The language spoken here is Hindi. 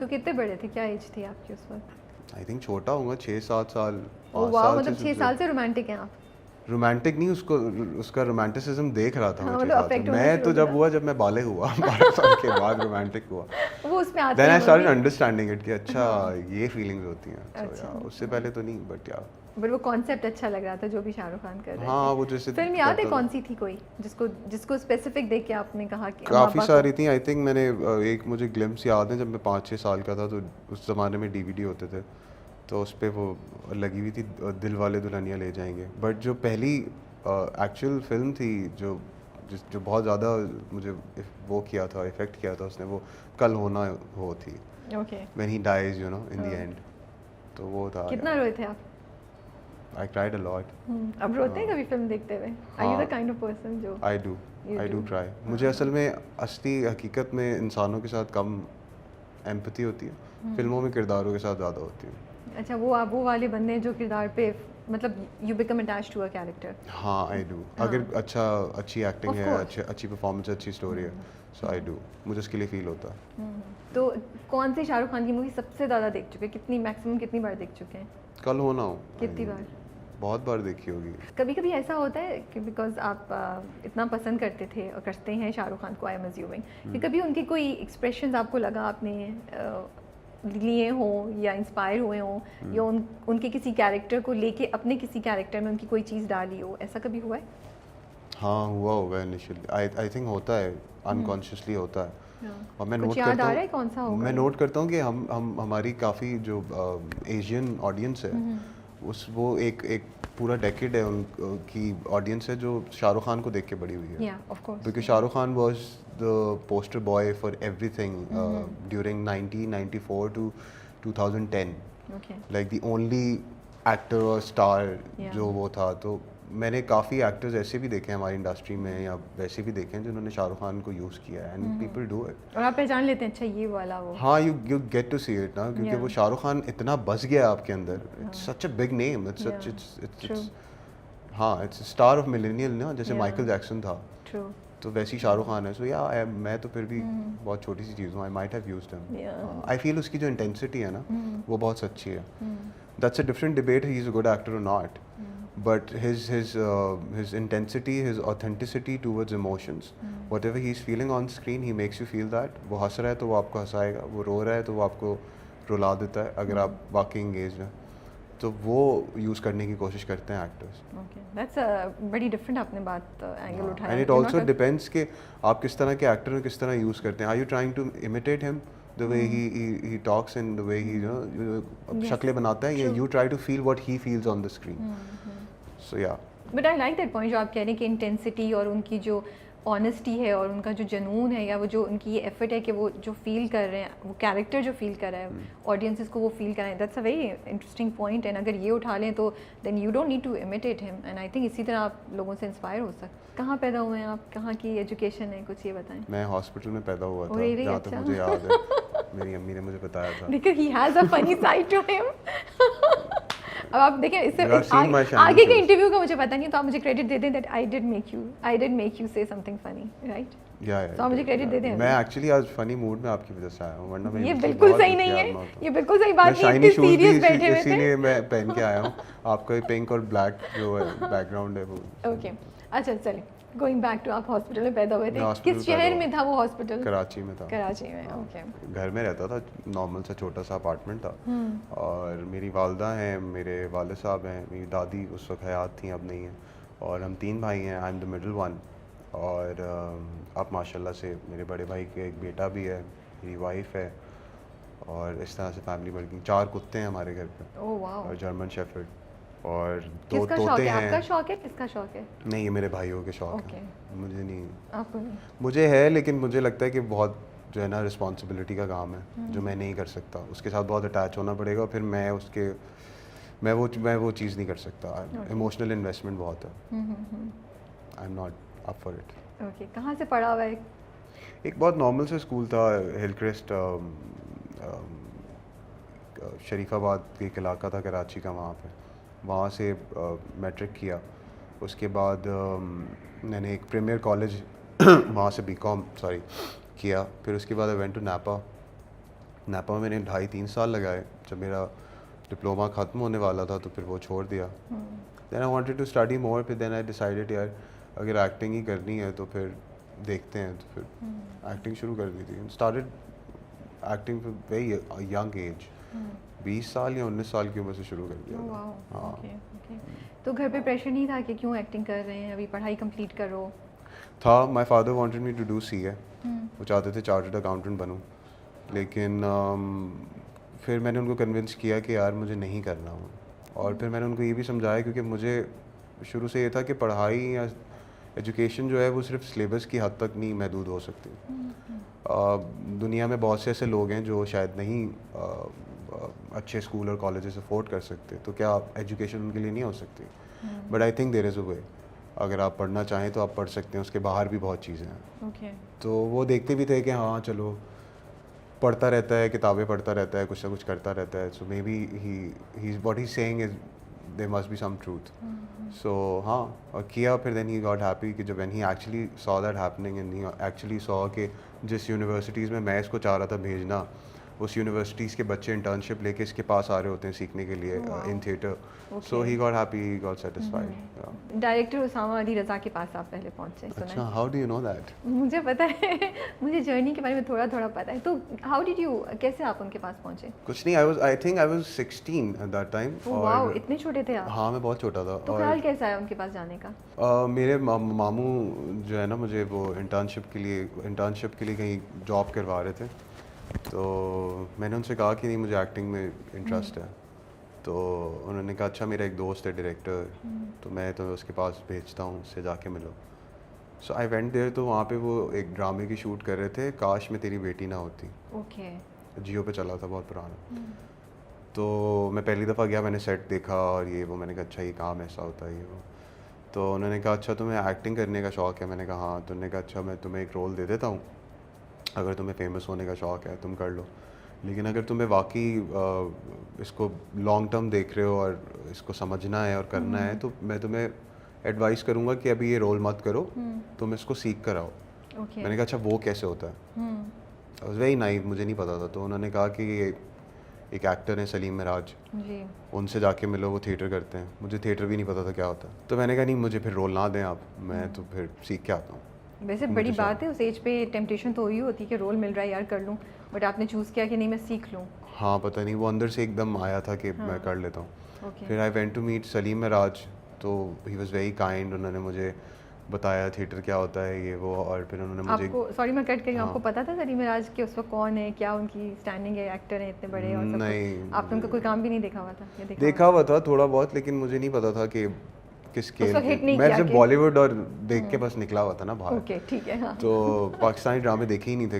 तो कितने बड़े थे, क्या एज थी आपकी उस वक्त? आई थिंक छोटा होऊंगा 6-7 साल, ओ 5 वाह, साल से मतलब 6 साल से रोमांटिक हैं आप? रोमांटिक नहीं, उसको उसका रोमांटिसिज्म देख रहा था मैं हाँ, 6 मतलब साल से। अफेक्ट होना मैं शुरू तो हो जब गया। हुआ, जब मैं बालिग हुआ 12 साल के बाद रोमांटिक हुआ। वो उसमें आते देन हैं आई वो भी। स्टार्टेड अंडरस्टैंडिंग इट कि अच्छा हाँ। ये फीलिंग्स होती हैं। सो अच्छा। या उससे पहले तो नहीं, बट या बट वो कॉन्सेप्ट अच्छा लग रहा था जो भी शाहरुख खान कर रहे थे। हाँ वो जैसे फिल्म याद है करता कौन था। सी थी कोई, जिसको जिसको स्पेसिफिक देख के आपने कहा कि काफ़ी पापा को? सारी थी। आई थिंक मैंने एक मुझे ग्लिम्स याद है जब मैं 5-6 साल का था, तो उस ज़माने में डीवीडी होते थे, तो उस पे वो लगी हुई थी दिल वाले दुल्हनिया ले जाएंगे। बट जो पहली एक्चुअल फिल्म थी जो जो बहुत ज़्यादा मुझे वो किया था, इफ़ेक्ट किया था उसने, वो कल होना हो थी, okay. When he dies you know in the हाँ। एंड। तो वो था कितना यार, रोए थे आप? I cried a lot. अब रोते हैं कभी फिल्म देखते हुए? आर यू द हाँ काइंड ऑफ पर्सन जो I do, you I do do? Cry. मुझे असल में असली हकीकत में इंसानों के साथ कम एम्पैथी होती है, फिल्मों में किरदारों के साथ ज़्यादा होती है। अच्छा, वो आप वो वाले बंदे हैं जो किरदार पे, मतलब you become attached to a character. हाँ आई डू, हाँ। अगर अच्छी एक्टिंग ऑफ है, कोर्स। अच्छी परफॉर्मेंस, अच्छी स्टोरी है, सो आई डू, मुझे उसके लिए फील होता है। तो कौन सी शाहरुख खान की मूवी सबसे ज़्यादा देख चुके हैं? कितनी, मैक्सिमम कितनी बार देख चुके हैं? कल होना हो, कितनी बार? बहुत बार देखी होगी। कभी कभी ऐसा होता है कि बिकॉज आप इतना पसंद करते थे और करते हैं शाहरुख खान को, आई एम अज्यूमिंग कि कभी उनके कोई एक्सप्रेशंस आपको लगा आपने लिए हों या इंस्पायर हुए हों, या उनके किसी कैरेक्टर को लेके अपने किसी कैरेक्टर में उनकी कोई चीज़ डाली हो, ऐसा कभी हुआ है? हाँ हुआ होगा इनिशियली, आई थिंक होता है, अनकॉन्शियसली होता है। और मैं कुछ नोट याद करता आ रहा है हूँ, कौन सा होगा मैं ये? नोट करता हूँ कि हम हमारी काफ़ी जो एशियन ऑडियंस है, उस वो एक पूरा डेकेड है उनकी ऑडियंस है जो शाहरुख खान को देख के बड़ी हुई है। या of course, because Shahrukh Khan was the poster boy for everything during 1994 to 2010, okay. Like the only actor और स्टार Yeah. जो वो था। तो मैंने काफ़ी एक्टर्स ऐसे भी देखे हैं हमारी इंडस्ट्री में, या वैसे भी देखे हैं जिन्होंने शाहरुख खान को यूज़ किया है, एंड पीपल डू इट। और आप पहचान लेते हैं, अच्छा ये वाला वो? हाँ, you get to see it ना, क्योंकि Yeah. वो शाहरुख खान इतना बस गया है आपके अंदर। It's such a big name, it's Yeah. Such True. हाँ, इट्स स्टार ऑफ मिलेनियल ना, जैसे Yeah. माइकल जैक्सन था, ट्रू। तो वैसे ही शाहरुख खान है। सो या मैं तो फिर भी बहुत छोटी सी चीज़ हूँ, I might have used him. Yeah. I feel उसकी जो इंटेंसिटी है ना, वो बहुत सच्ची है। That's a different debate, he is a good actor और not, but his intensity, his authenticity towards emotions, whatever he's feeling on screen, he makes you feel that. वो हंस रहा है तो वो आपको हंसाएगा, वो रो रहा है तो वो आपको रुला देता है, अगर आप वाकई engaged हैं, तो वो यूज़ करने की कोशिश करते हैं एक्टर्स। ओके, दैट्स बड़ी डिफरेंट आपने बात एंगल उठाया। एंड इट ऑल्सो डिपेंड्स कि आप किस तरह के एक्टर को किस तरह यूज़ करते हैं। Are you trying to imitate him the way he talks and the way he शक्लें बनाता है, या you try to feel what he feels on the screen. So या but I like that point जो आप कह रहे हैं कि इंटेंसिटी और उनकी जो ऑनेस्टी है और उनका जो जुनून है, या वो जो उनकी ये एफर्ट है कि वो जो फील कर रहे हैं, वो कैरेक्टर जो फील कर रहा है, ऑडियंसेस को वो फील कराएं, that's a very interesting point. And अगर ये उठा लें तो then you don't need to imitate him, and I think इसी तरह आप लोगों से इंस्पायर हो सकते। कहाँ पैदा हुए हैं आप, कहाँ की एजुकेशन है, कुछ ये बताएं। मैं हॉस्पिटल में पैदा हुआ था, really? जहाँ तक अच्छा। मुझे याद है, मेरी अम्मी ने मुझे बताया था। Because he has a funny side to him. अब आप देखें, इससे You have seen my shiny आगे के face. इंटरव्यू का मुझे पता नहीं, तो आप मुझे क्रेडिट दे दें that I did make you से समथिंग फनी, राइट? या तो आप मुझे क्रेडिट दे दें। मैं एक्चुअली आज फनी मूड में आपकी वजह से आया हूँ, वरना मैं ये usually बिल्कुल बहुत सही नहीं होशियार है, ना होता। ये बिल्कुल सही बात मैं नहीं, शाइनी इतने शूज भी सीरियस बैठे हुए थे। इसीलिए मैं पहन के आया हूँ। आपका ये पिंक और ब्लैक जो है बैकग्राउंड है वो। ओके, अच्छा चलिए, गोइंग बैक टू, आप हॉस्पिटल में पैदा हुए मैं थे, hospital किस में पैदा शहर हुआ। में था वो हॉस्पिटल? कराची में था। कराची में, ओके। घर में रहता था, नॉर्मल सा छोटा सा अपार्टमेंट था, और मेरी वालदा हैं, मेरे वाले साहब हैं, मेरी दादी उस वक्त हयात थी, अब नहीं है, और हम 3 भाई हैं, I am the middle one. और अब माशाल्लाह से मेरे बड़े भाई के एक बेटा भी है, मेरी वाइफ है, और इस तरह से फैमिली बढ़ गई। 4 कुत्ते हैं हमारे घर पे, ओह वाओ। और जर्मन शेफर्ड, और 2 किसका शौक तोते है, आपका हैं। शौक है, किसका शौक है? नहीं, ये मेरे भाइयों के शौक ओके। है, मुझे नहीं। आपको नहीं? मुझे है, लेकिन मुझे लगता है कि बहुत जो है ना रिस्पॉन्सिबिलिटी का काम है, जो मैं नहीं कर सकता। उसके साथ बहुत अटैच होना पड़ेगा, फिर मैं वो चीज़ नहीं कर सकता। इमोशनल इन्वेस्टमेंट बहुत है, I am not up for it. Okay, कहाँ से पढ़ा हुआ है? एक बहुत नॉर्मल सा स्कूल था, हिलक्रेस्ट, शरीफाबाद एक इलाका था कराची का, वहाँ से मैट्रिक किया। उसके बाद मैंने एक प्रीमियर कॉलेज वहाँ से बीकॉम किया। फिर उसके बाद आई वेंट टू नापा में मैंने 2.5-3 साल लगाए। जब मेरा डिप्लोमा ख़त्म होने वाला था तो फिर वो छोड़ दिया। Then I wanted to study more, फिर देन आई डिसाइडेड यार अगर एक्टिंग ही करनी है तो फिर देखते हैं, तो फिर एक्टिंग शुरू कर दी थी। Started acting very young age, 20 साल या 19 साल की उम्र से शुरू कर दिया। हाँ। Okay okay. तो घर पे प्रेशर नहीं था कि क्यों एक्टिंग कर रहे हैं, अभी पढ़ाई कंप्लीट करो? था, my father wanted me to do CA, वो चाहते थे चार्टर्ड अकाउंटेंट बनूं, लेकिन फिर मैंने उनको कन्विंस किया कि यार मुझे नहीं करना वो। और फिर मैंने उनको ये भी समझाया, क्योंकि मुझे शुरू से ये था कि पढ़ाई या एजुकेशन जो है वो सिर्फ सिलेबस की हद तक नहीं महदूद हो सकती। दुनिया में बहुत से ऐसे लोग हैं जो शायद नहीं अच्छे स्कूल और कॉलेजेस अफोर्ड कर सकते, तो क्या एजुकेशन उनके लिए नहीं हो सकती? But I think there is a way, अगर आप पढ़ना चाहें तो आप पढ़ सकते हैं, उसके बाहर भी बहुत चीज़ें हैं। Okay. तो वो देखते भी थे कि हाँ चलो पढ़ता रहता है, किताबें पढ़ता रहता है, कुछ ना कुछ करता रहता है, so maybe he what he saying is there must be some truth. So हाँ, और किया। फिर देन ही गॉट हैप्पी कि जब when he actually saw that happening and he actually saw कि जिस यूनिवर्सिटीज़ में मैं इसको चाह रहा था भेजना, उस यूनिवर्सिटीज़ के बच्चे इंटर्नशिप लेके इसके पास आ रहे होते हैं सीखने के लिए in theatre. So he got happy, he got satisfied. Director Usama Ali Raza के पास आप पहले पहुंचे, सुना अच्छा, है? How do you know that? मुझे पता है मुझे जर्नी के बारे में थोड़ा थोड़ा पता है। तो हाउ डिड यू, कैसे आप उनके पास पहुंचे? कुछ नहीं, I think I was 16 at that time. Wow, इतने छोटे थे आप? हाँ, मैं बहुत छोटा था। तो ख्याल कैसा है उनके पास जाने का? मेरे मामू जो है ना, मुझे वो इंटर्नशिप के लिए कहीं जॉब करवा रहे थे, तो मैंने उनसे कहा कि नहीं मुझे एक्टिंग में इंटरेस्ट है। तो उन्होंने कहा अच्छा मेरा एक दोस्त है डायरेक्टर, तो मैं तो उसके पास भेजता हूँ, उससे जाके मिलो। सो आई वेंट देयर, तो वहाँ पे वो एक ड्रामे की शूट कर रहे थे, काश में तेरी बेटी ना होती। ओके। जियो पे चला था, बहुत पुराना। तो मैं पहली दफ़ा गया, मैंने सेट देखा और ये वो, मैंने कहा अच्छा ये काम ऐसा होता है ये वो। तो उन्होंने कहा अच्छा तुम्हें एक्टिंग करने का शौक़ है? मैंने कहा हाँ। तो उन्होंने कहा अच्छा मैं तुम्हें एक रोल दे देता हूँ, अगर तुम्हें फेमस होने का शौक़ है तुम कर लो, लेकिन अगर तुम्हें वाकई इसको लॉन्ग टर्म देख रहे हो और इसको समझना है और करना है, तो मैं तुम्हें एडवाइस करूँगा कि अभी ये रोल मत करो, तुम इसको सीख कर आओ। ओके। मैंने कहा अच्छा वो कैसे होता है? आई वाज वेरी नाइव, मुझे नहीं पता था। तो उन्होंने कहा कि ये एक एक्टर हैं सलीम मिराज जी, उनसे जाके मिलो, वो थिएटर करते हैं। मुझे थिएटर भी नहीं पता था क्या होता है, तो मैंने कहा नहीं मुझे फिर रोल ना दें आप, मैं तो फिर सीख के आता हूँ। वैसे बड़ी बात है, उस एज पे टेम्पटेशन तो हुई होती है कि रोल मिल रहा है यार कर लूँ, बट आपने चूज़ किया कि नहीं मैं सीख लूँ। हाँ, पता नहीं वो अंदर से एकदम आया था कि मैं कर लेता हूँ। ओके। फिर I went to meet Salim Miraj, तो ही वाज वेरी काइंड। उन्होंने मुझे बताया थिएटर क्या होता है ये वो, और फिर उन्होंने मुझे आपको, सॉरी मैं कट करी, हाँ। आपको पता था सलीम मिराज के उस वक्त कौन है, क्या उनकी स्टैंडिंग है, एक्टर है इतने बड़े और सब नहीं, कुछ? आपने उनका कोई काम भी नहीं देखा हुआ था या देखा हुआ था थोड़ा बहुत, लेकिन मुझे नहीं पता था कि किस उस स्केल वक्त हिट नहीं मैं किया जब कि- बॉलीवुड और देख के बस निकला हुआ था ना बाहर, ओके ठीक है। हाँ। तो पाकिस्तानी ड्रामे देखे ही नहीं थे